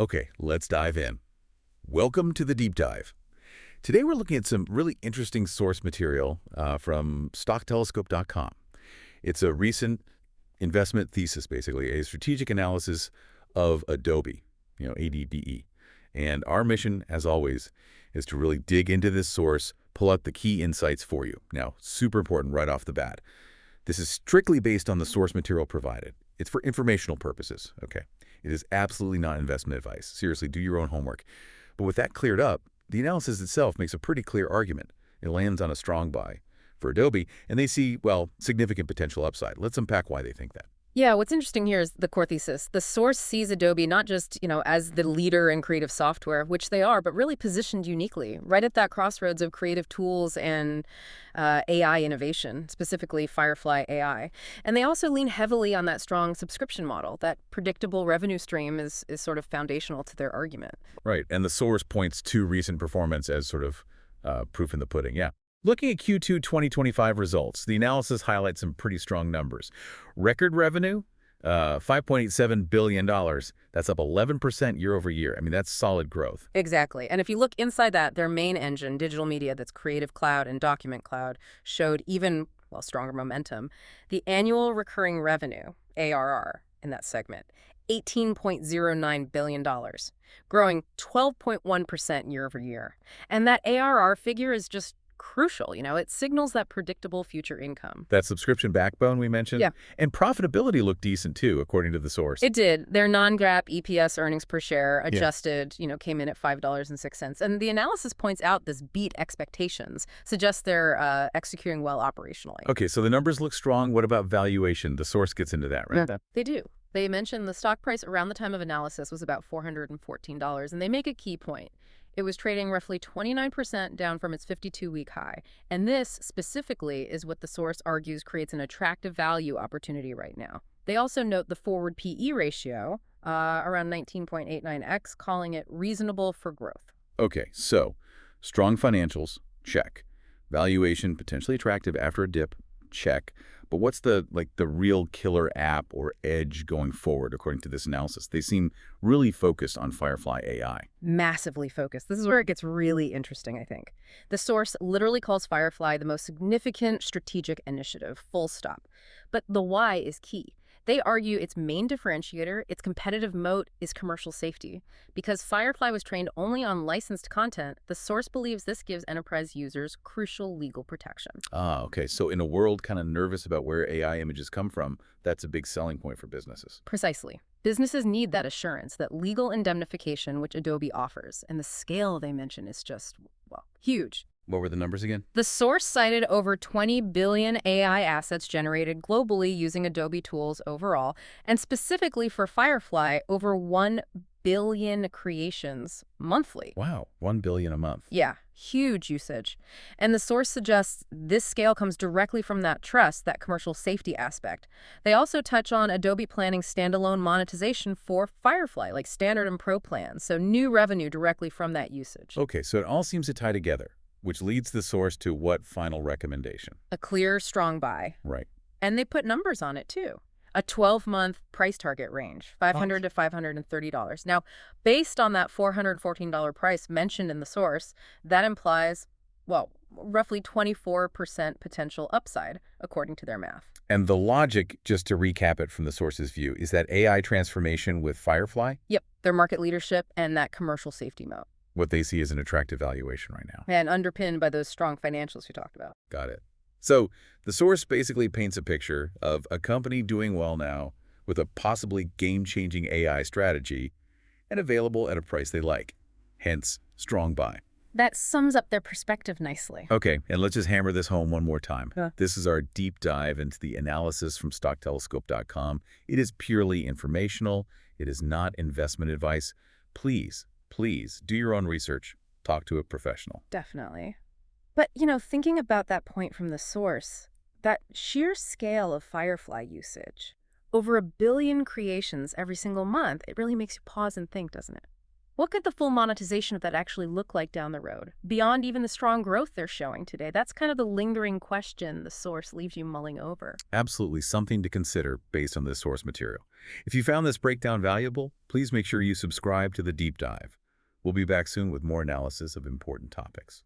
Okay, let's dive in. Welcome to the deep dive. Today we're looking at some really interesting source material from stocktelescope.com. It's a recent investment thesis, basically, a strategic analysis of Adobe, ADBE. And our mission, as always, is to really dig into this source, pull out the key insights for you. Now, super important right off the bat. This is strictly based on the source material provided. It's for informational purposes, okay? It is absolutely not investment advice. Seriously, do your own homework. But with that cleared up, the analysis itself makes a pretty clear argument. It lands on a strong buy for Adobe, and they see, well, significant potential upside. Let's unpack why they think that. Yeah, what's interesting here is the core thesis. The source sees Adobe not just, as the leader in creative software, which they are, but really positioned uniquely, right at that crossroads of creative tools and AI innovation, specifically Firefly AI. And they also lean heavily on that strong subscription model. That predictable revenue stream is sort of foundational to their argument. Right, and the source points to recent performance as sort of proof in the pudding, yeah. Looking at Q2 2025 results, the analysis highlights some pretty strong numbers. Record revenue, $5.87 billion. That's up 11% year over year. I mean, that's solid growth. Exactly. And if you look inside that, their main engine, digital media, that's Creative Cloud and Document Cloud, showed even, well, stronger momentum. The annual recurring revenue, ARR, in that segment, $18.09 billion, growing 12.1% year over year. And that ARR figure is just crucial. It signals that predictable future income. That subscription backbone we mentioned? Yeah. And profitability looked decent, too, according to the source. It did. Their non-GAAP EPS earnings per share adjusted, came in at $5.06. And the analysis points out this beat expectations, suggests they're executing well operationally. Okay, so the numbers look strong. What about valuation? The source gets into that, right? Yeah, they do. They mentioned the stock price around the time of analysis was about $414, and they make a key point. It was trading roughly 29% down from its 52-week high. And this, specifically, is what the source argues creates an attractive value opportunity right now. They also note the forward PE ratio, around 19.89x, calling it reasonable for growth. Okay, so strong financials, check. Valuation potentially attractive after a dip, check. But what's the real killer app or edge going forward, according to this analysis? They seem really focused on Firefly AI. Massively focused. This is where it gets really interesting, I think. The source literally calls Firefly the most significant strategic initiative, full stop. But the why is key. They argue its main differentiator, its competitive moat, is commercial safety. Because Firefly was trained only on licensed content, the source believes this gives enterprise users crucial legal protection. Ah, okay. So in a world kind of nervous about where AI images come from, that's a big selling point for businesses. Precisely. Businesses need that assurance, that legal indemnification which Adobe offers. And the scale they mention is just, well, huge. What were the numbers again? The source cited over 20 billion AI assets generated globally using Adobe tools overall, and specifically for Firefly, over 1 billion creations monthly. Wow, 1 billion a month. Yeah, huge usage. And the source suggests this scale comes directly from that trust, that commercial safety aspect. They also touch on Adobe planning standalone monetization for Firefly, like standard and pro plans, so new revenue directly from that usage. Okay, so it all seems to tie together, which leads the source to what final recommendation? A clear, strong buy. Right. And they put numbers on it, too. A 12-month price target range, $500 to $530. Now, based on that $414 price mentioned in the source, that implies, well, roughly 24% potential upside, according to their math. And the logic, just to recap it from the source's view, is that AI transformation with Firefly? Yep, their market leadership and that commercial safety moat. What they see as an attractive valuation right now. And underpinned by those strong financials we talked about. Got it. So the source basically paints a picture of a company doing well now with a possibly game-changing AI strategy and available at a price they like. Hence, strong buy. That sums up their perspective nicely. Okay, and let's just hammer this home one more time. Yeah. This is our deep dive into the analysis from stocktelescope.com. It is purely informational. It is not investment advice. Please do your own research. Talk to a professional. Definitely. But, thinking about that point from the source, that sheer scale of Firefly usage, over 1 billion creations every single month, it really makes you pause and think, doesn't it? What could the full monetization of that actually look like down the road, beyond even the strong growth they're showing today? That's kind of the lingering question the source leaves you mulling over. Absolutely something to consider based on this source material. If you found this breakdown valuable, please make sure you subscribe to the Deep Dive. We'll be back soon with more analysis of important topics.